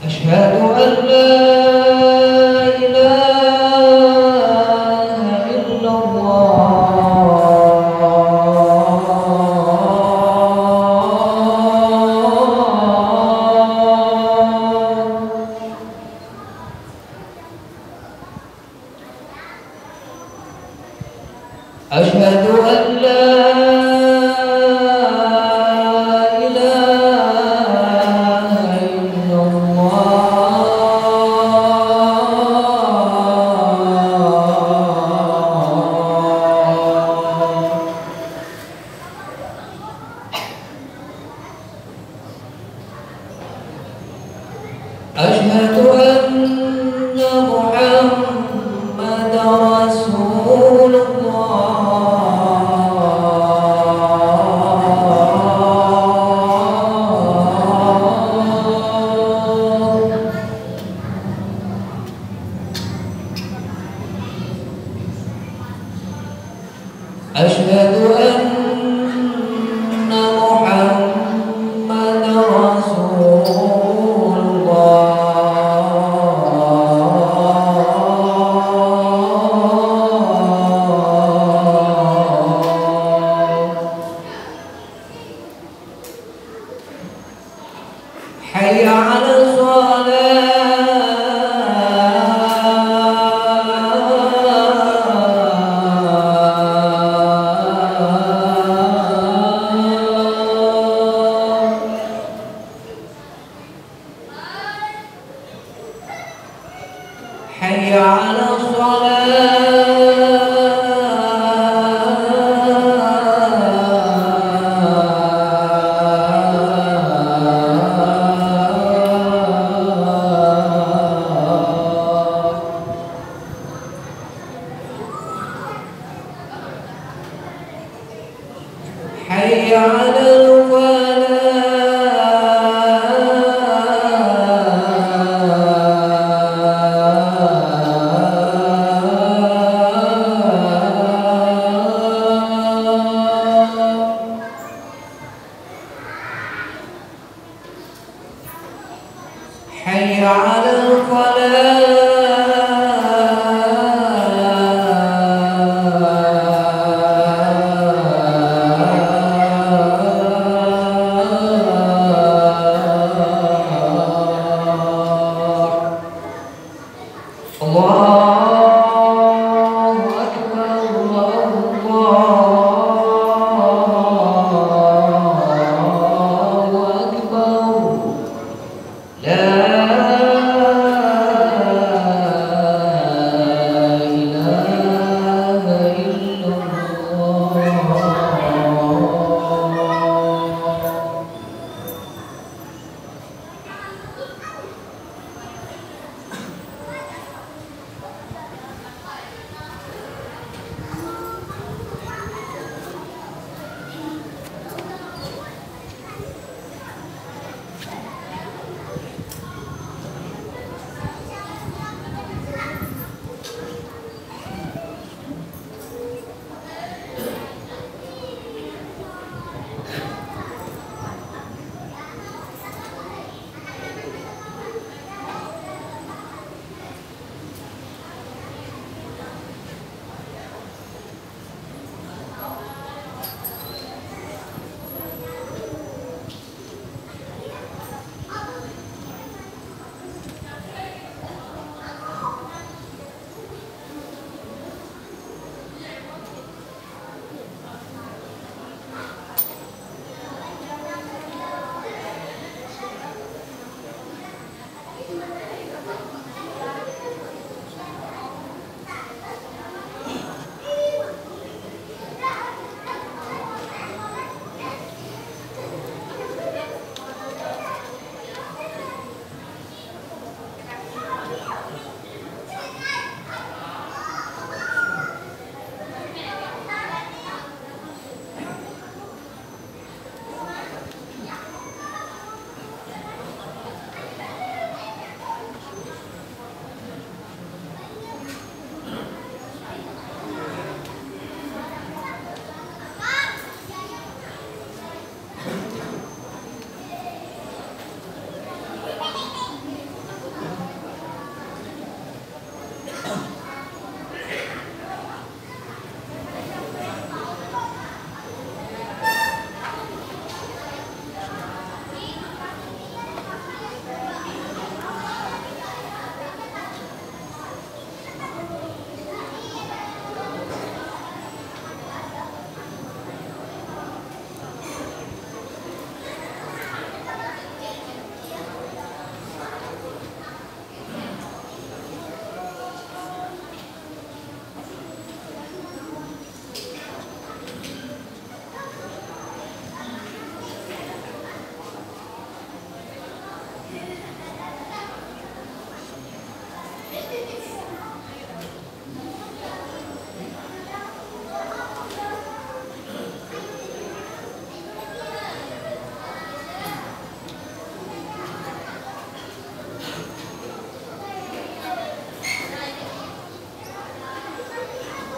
أشهد أن لا إله إلا الله. أشهد أن لا أشهد أن محمد رسول الله. أشهد أن محمد رسول حي على الصلاة. حي على الصلاة. حي على الفلاح. حي على الفلاح. الله أكبر الله أكبر لا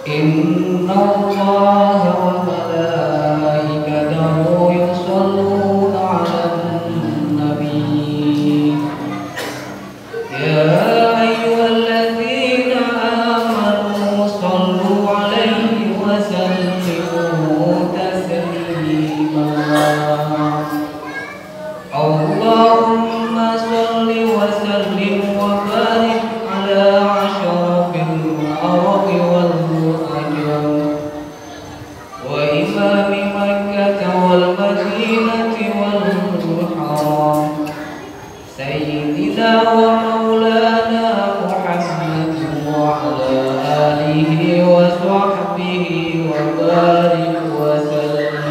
إن الله وملائكته يصلون على النبي يا أيها الذين آمنوا صلوا عليه وسلموا تسليما اللهم صل وسلم وبارك على أشرف العرب والمهاجر وإمام مكة والمدينة والحرم سيدنا ومولانا محمد وعلى آله وصحبه وبارك وسلم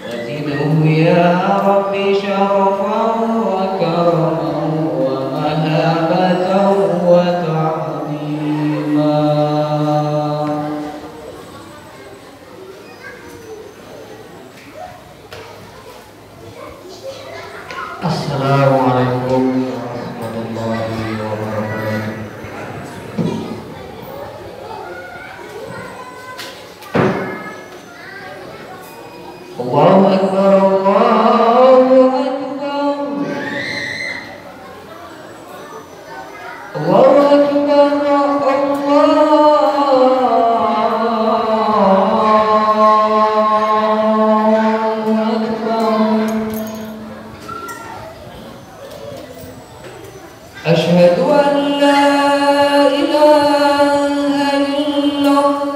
وزده يا رب شرفا وكرما ومهابة وتعظيما. Assalamualaikum warahmatullahi wabarakatuh. Allahu Akbar, Allahu Akbar, Allahu Akbar, Allahu Akbar. Asyhadu an la ilaha illallah.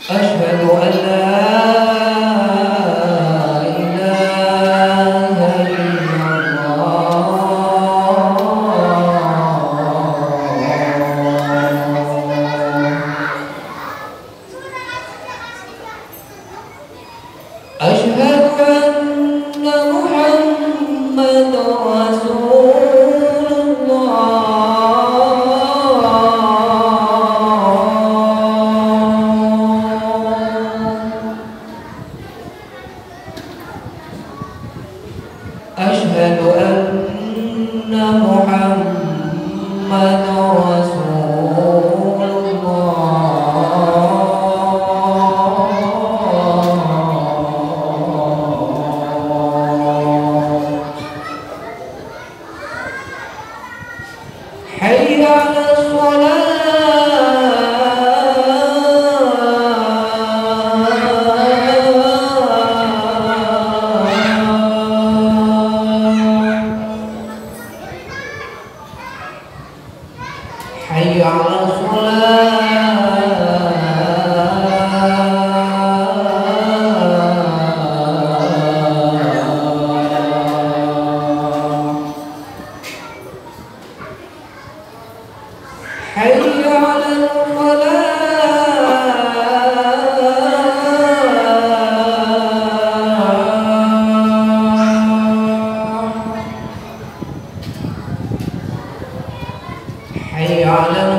Asyhadu an la ilaha illallah. Asyhadu anna Muhammadar Rasulullah. Asyhadu anna Muhammadar Rasulullah. Hayya 'alas shalah. Hayya 'alas shalah. Hayya 'alal falah. Hayya 'alal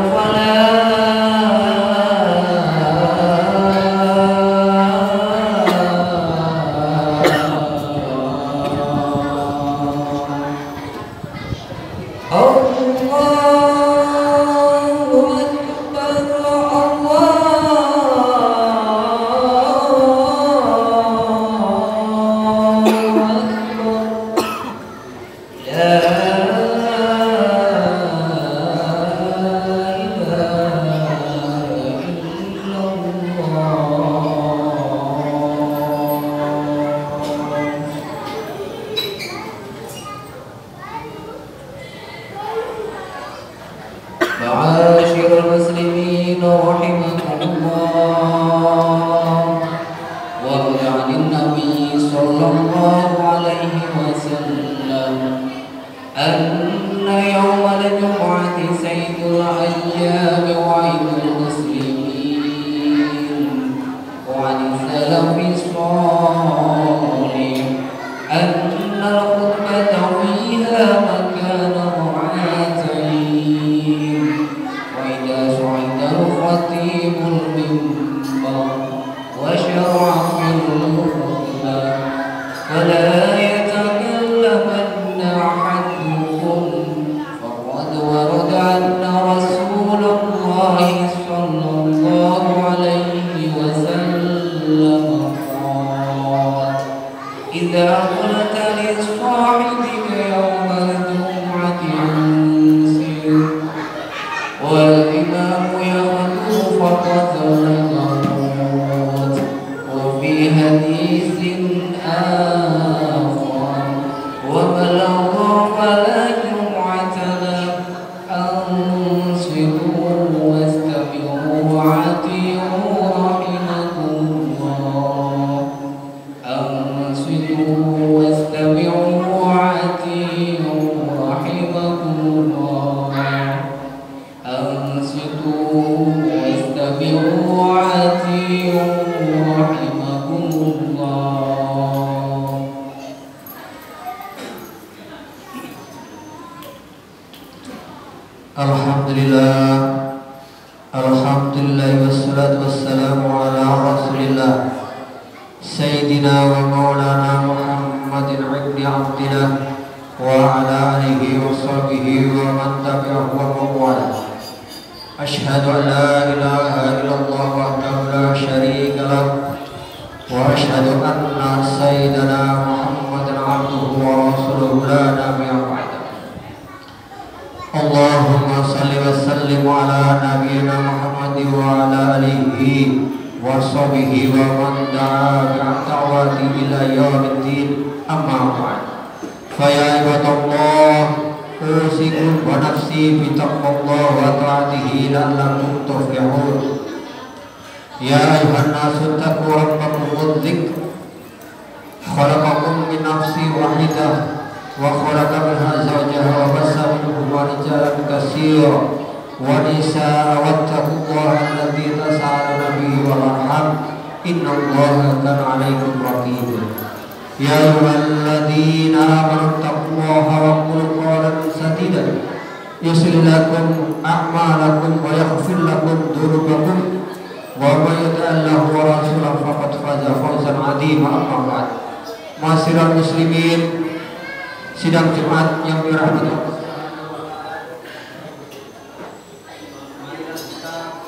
Ma'asyiral muslimin rahimakumullah wa bi'anin nabi sallallahu alaihi wasallam anna yawmal jum'ati sayyidul ayyam wa 'idul muslimin wa 'anil salafis salih anna al-khutbata fiha makana وإذا صعد الخطيب المنبر وشرع Alhamdulillah, alhamdulillah wassalatu wassalamu ala rasulillah Sayyidina wa maulana Muhammadin ibni abdillah wa ala alihi wa sahbihi wa man tabi'ahu wa mawala. Ashhadu an la ilaha illallah wahdahu la syarika lah wa ashhadu anna sayyidana Muhammadan abduhu wa rasuluhu la nabiyya ba'da. Allahumma salli wa sallim ala nabiyyina Muhammad wa ala alihi wa sahbihi wa man da'a bi'da'wati ila yaumiddin, amma ba'd. Fa ya ibadallah, usikum wa nafsi bi taqwallah wa ta'atihi la'allakum tuflihun. Ya ayuhan nasu taqu rabbakum wadh-dhikr, khalaqakum min nafsin wahidah wa khalaqa minha zawjaha wa bassa minhuma rijalan katsiran wa nisaa wattaqullaha alladzi tasaaluna bihi wal arham innallaha kana 'alaykum raqiba. Ya ayyuhalladzina amanu taqullaha wa qulu qawlan sadida yuslih lakum a'malakum wa yaghfir lakum dhunubakum wa may yuti'illahu wa rasulahu faqad faza fawzan 'azima. Amma ba'd. Ma'asyiral muslimin, sidang Jumat yang dirahmati Allah, mari kita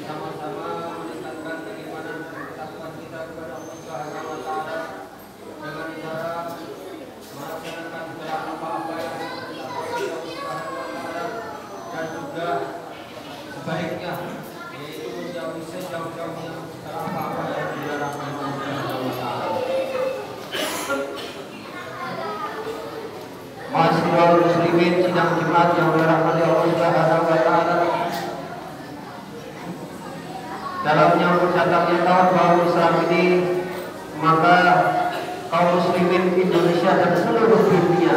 sama-sama meningkatkan keimanan dan ketakwaan kita kepada Allah Subhanahu wa taala dengan cara melaksanakan segala apa-apa yang diperintahkan oleh Allah Subhanahu wa taala, dan juga sebaiknya yaitu menjauhi sejauh-jauhnya segala apa-apa yang dilarang oleh Allah Subhanahu wa taala. Ma'asyiral muslimin, sidang Jumat yang dirahmati Allah Subhanahu wa taala, dalam menyambut datangnya tahun baru Islam ini, maka kaum muslimin Indonesia dan seluruh dunia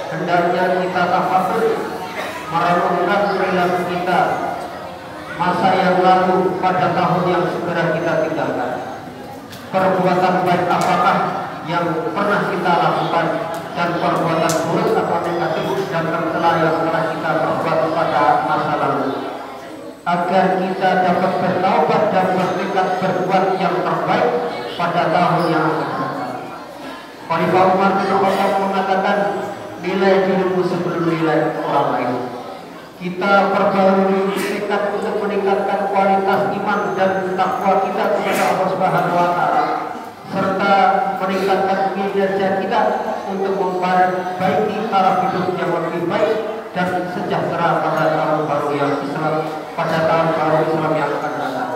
hendaknya kita tafakur merenungkan perilaku kita masa yang lalu pada tahun yang segera kita tinggalkan. Perbuatan baik apakah yang pernah kita lakukan, dan perbuatan buruk atau negatif dan tercela yang telah kita perbuat pada masa lalu, agar kita dapat bertaubat dan bertekad berbuat yang terbaik pada tahun yang akan datang. Khalifah Umar bin Khattab mengatakan, nilai dirimu sebelum nilai orang lain. Kita perbarui tekad untuk meningkatkan kualitas iman dan takwa kita kepada Allah Subhanahu wa taala, serta meningkatkan kinerja kita untuk memperbaiki taraf hidup yang lebih baik dan sejahtera pada tahun baru yang Islam, pada tahun baru Islam yang akan datang.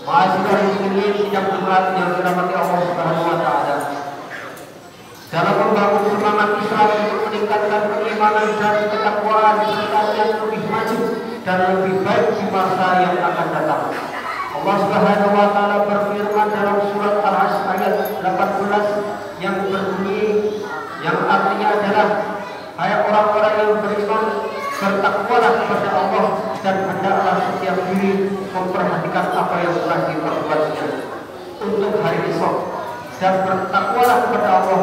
Ma'asyiral muslimin, sidang Jumat yang dirahmati Allah Subhanahu wa taala, dalam membangun semangat Islam untuk meningkatkan keimanan dan ketakwaan serta yang lebih maju dan lebih baik di masa yang akan datang, Allah Subhanahu wa taala berfirman dalam surat Al-Asr ayat 18 yang berbunyi, yang artinya adalah, hai orang-orang yang beriman, bertakwalah kepada Allah dan hendaklah setiap diri memperhatikan apa yang telah diperbuatnya untuk hari esok, dan bertakwalah kepada Allah,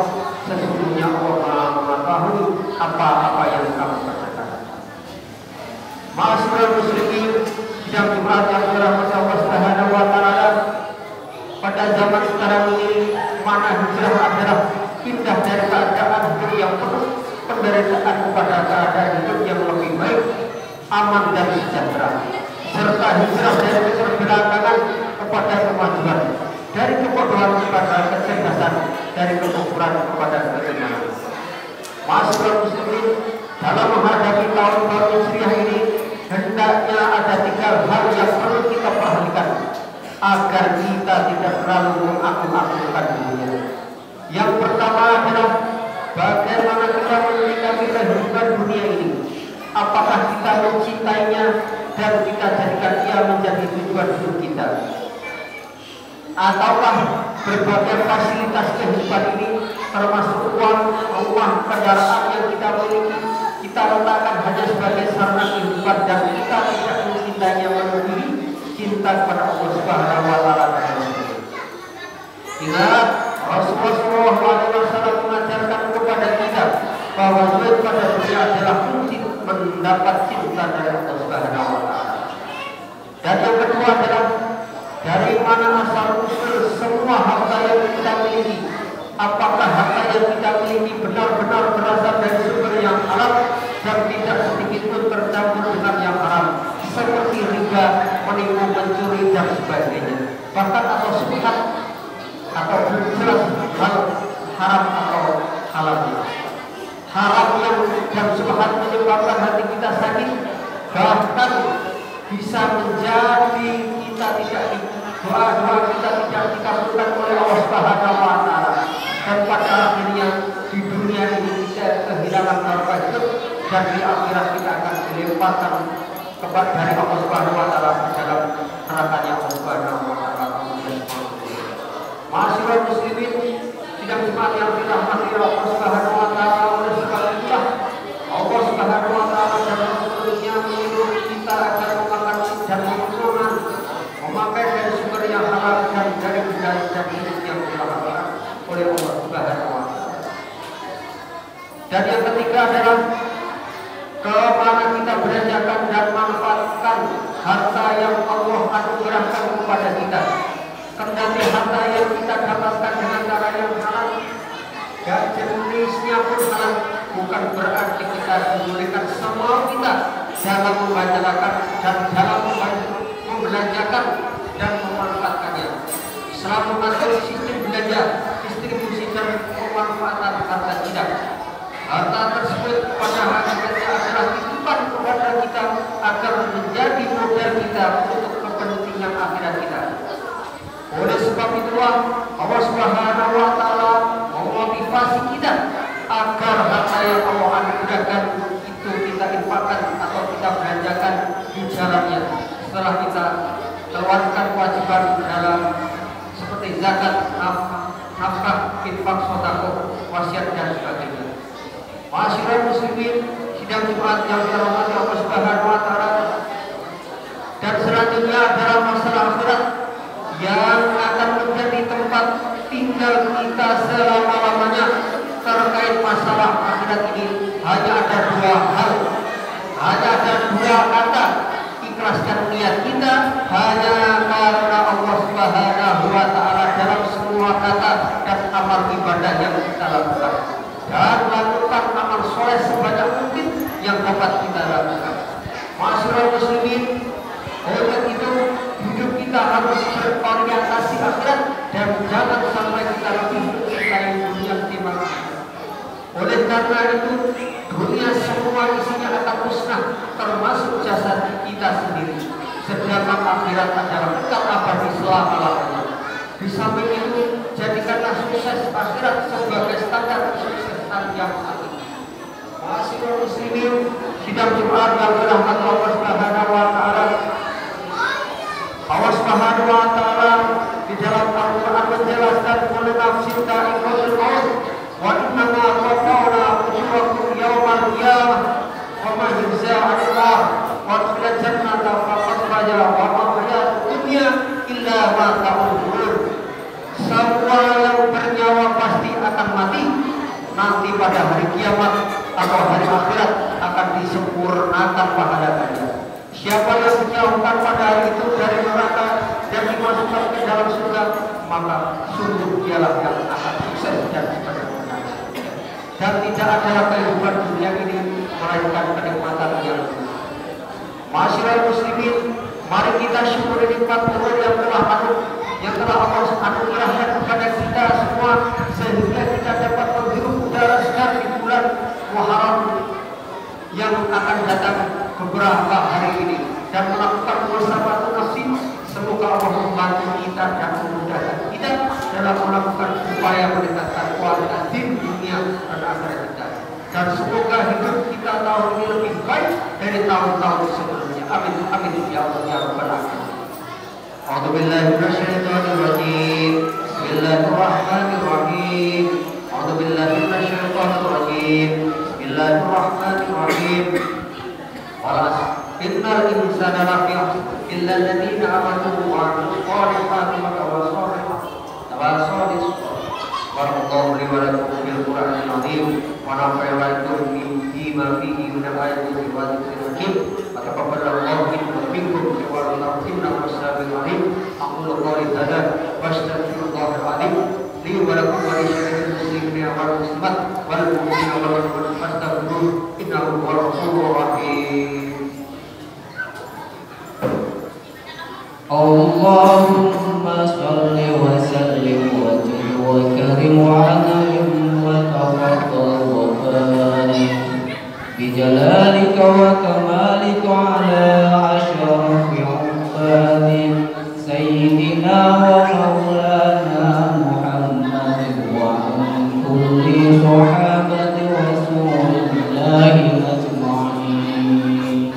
sesungguhnya Allah Maha mengetahui apa-apa yang kamu kerjakan. Ma'asyiral muslimin, sidang Jumat yang dirahmati Allah Subhanahu wa taala, pada zaman sekarang ini mana hijrah adalah pindah dari keadaan hidup yang penuh penderitaan kepada keadaan hidup yang lebih baik, aman dan sejahtera, serta hijrah dari keterbelakangan kepada kemajuan, dari kebodohan kepada kecerdasan, dari kekufuran kepada keimanan. Ma'asyiral muslimin, dalam menghadapi tahun baru Hijriah ini, hendaknya ada 3 hal yang perlu kita perhatikan agar kita tidak terlalu mengagung-agungkan dunia. Yang pertama adalah bagaimana kita menyikapi kehidupan dunia ini. Apakah kita mencintainya dan kita jadikan ia menjadi tujuan hidup kita, ataukah berbagai fasilitas kehidupan ini termasuk uang, rumah, kendaraan yang kita miliki, kita letakkan hanya sebagai sarana kehidupan dan kita tidak mencintainya melebihi cinta kepada Allah Subhanahu wa taala. Ingat, Rasulullah SAW mengajarkan kepada kita bahwa zuhud pada dunia mendapat cinta dari Allah Subhanahu wa taala. Dan yang kedua adalah dari mana asal usul semua harta yang kita miliki. Apakah harta yang kita miliki benar-benar berasal dari sumber yang halal dan tidak sedikit pun tercampur dengan yang haram, seperti riba, menipu, mencuri dan sebagainya. Bahkan atau subhat atau belum jelas hal haram atau halalnya. Haram yang dan subhat menyebabkan hati kita sakit, bahkan bisa menjadi kita tidak doa-doa kita tidak dikabulkan oleh Allah Subhanahu wa taala. Dan pada akhirnya di dunia ini kita kehilangan harta hidup dan di akhirat kita akan dilemparkan kepada dari Allah Subhanahu wa taala ke dalam nerakanya Allah Subhanahu wa taala. Masyaallah muslimin, sidang Jumat yang dirahmati Allah Subhanahu wa taala, oleh sebab itulah Allah Subhanahu wa taala dan Rasulnya menyuruh kita agar memakan dan memakai dari sumber yang halal dan dari benda dan hidup yang dihalalkan oleh Allah Subhanahu wa taala. Dan yang ketiga adalah kemana kita belanjakan dan manfaatkan harta yang Allah anugerahkan kepada kita. Kendati harta yang kita dapatkan dengan cara yang halal dan jenisnya pun halal, bukan berarti kita membolehkan semua kita dalam membacakan dan dalam membelanjakan dan memanfaatkannya. Islam mengatur sistem belanja, distribusi dan pemanfaatan harta kita. Harta tersebut pada hakikatnya adalah titipan kepada kita agar menjadi modal kita untuk kepentingan akhirat kita. Oleh sebab itulah Allah Subhanahu wa taala memotivasi kita agar harta yang Allah anugerahkan itu kita infakkan atau kita belanjakan di jalannya. Setelah kita keluarkan kewajiban dalam seperti zakat, nafkah, infak, sedekah, wasiat dan sebagainya. Masyaallah muslimin, sidang Jumat yang dirahmati Allah Subhanahu wa taala. Dan selanjutnya adalah masalah akhirat yang akan menjadi tempat tinggal kita selama-lamanya. Terkait masalah akhirat ini hanya ada dua hal, hanya ada dua kata: ikhlaskan niat kita hanya karena Allah Subhanahu wa taala dalam semua kata dan amal ibadah yang kita lakukan, dan lakukan amal soleh sebanyak mungkin yang dapat kita lakukan. Masyaallah muslimin, oleh itu hidup kita harus berorientasi akhirat dan jangan sampai kita lebih mencintai dunia ketimbang akhirat. Oleh karena itu dunia semua isinya akan musnah, termasuk jasad kita sendiri. Sedangkan akhirat adalah kekal abadi selama-lamanya. Di samping itu, jadikanlah sukses akhirat sebagai standar kesuksesan yang hakiki. Masyaallah muslimin, sidang Jumat yang dirahmati Allah Subhanahu wa taala. Allah Subhanahu wa taala di dalam Al-Qur'an menjelaskan kullu nafsin dha'iqatul maut wa innama tuwaffawna ujurakum yawmal qiyamah wa man yujza 'anil wa tudkhilal jannata faqad faza wa ma hayatud dunya illa mata'ul ghurur. Semua yang bernyawa pasti akan mati. Nanti pada hari kiamat atau hari akhirat akan disempurnakan pahalanya. Siapa yang dijauhkan pada hari itu dari neraka dan dimasukkan ke dalam surga, maka sungguh dialah yang akan sukses dan sempurna. Dan tidak ada kehidupan dunia ini melainkan kenikmatan yang Masyaallah muslimin, mari kita syukuri nikmat Allah yang telah Allah anugerahkan kepada kita semua, sehingga kita dapat menghirup udara segar di bulan Muharram yang akan datang beberapa hari ini dan melakukan muhasabah nafsi. Semoga Allah membantu kita dan memudahkan kita dalam melakukan upaya meningkatkan kualitas di dunia dan akhirat kita. Dan semoga hidup kita tahun ini lebih baik dari tahun-tahun sebelumnya. Amin amin ya Allah ya rabbal alamin. A'udzu billahi minasyaitonir rajim. Bismillahirrahmanirrahim. A'udzu billahi minasyaitonir rajim. Bismillahirrahmanirrahim. Innal insana lafi illa alladziina amanu wa 'amilus shalihati wa tawassaw bis-sabr. Wallahu li wa lakum fil Qur'anil 'azim wa nafa'ana bihi lima fihi min al-ayati wa dzikril hakim. Taqabbalallahu minna wa minkum wa innahu as-sami'ul 'alim. Aqulu qawli hadza wa astaghfirullahal 'azim li wa lakum wa li jami'il muslimina wal muslimat wal mu'minina wal mu'minat fastaghfiruhu innahu huwal ghafurur rahim. Allahumma salli wa sallim wa jil wa karim wa an'im wa tafaddal wa barik bi jalalika wa kamalika ala ashrafi ubadik sayyidina wa maulana Muhammadin wa an kulli sahabati rasulillahi ajma'in.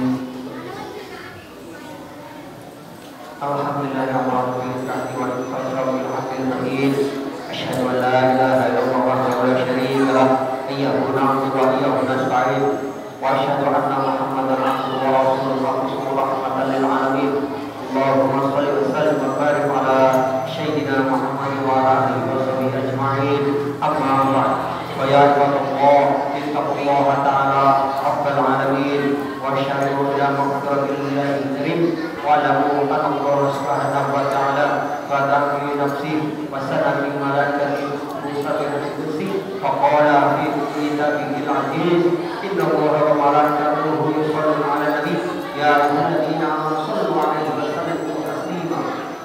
Alhamdulillah ya Rabbil alamin wa rabbil alamin. Asyhadu an la ilaha illallah wahdahu la syarika lah, iyyahu na'budu wa iyyahu nasta'in. Wa asyhadu anna Muhammadan abduhu wa rasuluhu rahmatan lil alamin. Allahumma shalli wa sallim wa barik ala sayyidina Muhammadin wa ala alihi wa sahbihi ajma'in. Amma ba'd. Fa ya ibadallah, ittaqullaha ta'ala rabbal alamin wa syari'u ila maghfiratillahi karim. Wa'lamu anna Allah subhanahu wa ta'ala qad fi nafsi wa sana min malaikati musabbihin kursi faqala fi kitabihi al-aziz inna Allaha wa malaikatahu yusalluna 'alan nabi ya ayyuhalladzina amanu sallu 'alaihi wa sallimu taslima.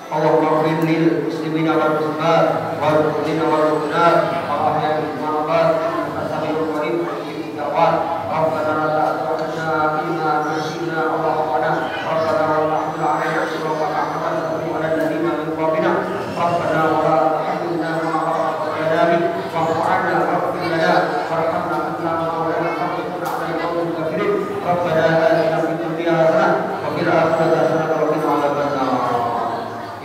Allahumma ighfir lil muslimina wal muslimat wal mu'minina wal mu'minat wa ahya'i al amwat wa sabiqul qarib fi da'wat rabbana la tu'akhidhna bima nasina aw akhtana rabbana wa la tahmil 'alaina isran kama hamaltahu 'ala alladhina min qablina rabbana wa la tuhammilna ma la taqata lana bih wa'fu 'anna waghfir lana warhamna anta maulana fansurna 'alal qawmil kafirin rabbana atina fid dunya hasanah wa fil akhirati hasanah wa qina adzabannar.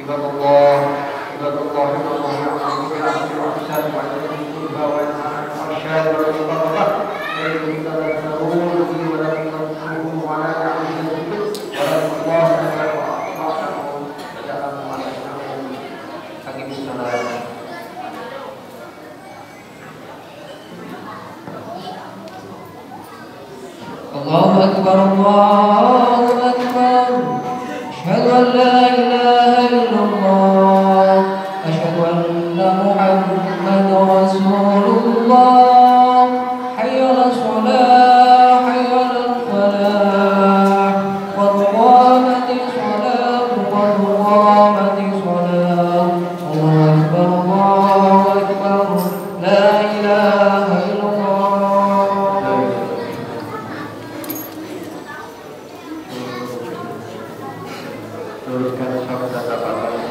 Ibadallah innallaha ya'muru bil 'adli wal ihsani wa yanha 'anil fahsya'i wal munkari wal baghi Allahu akbar, Allahu akbar. Asyhadu an la ilaha illallah, asyhadu anna Muhammadar Rasulullah. Hayya 'alas shalah, hayya 'alal falah. Qad qamatis shalah, qad qamatis shalah. Allahu akbar, Allahu akbar. La ilaha illallah. Teruskan sabda kata Allah.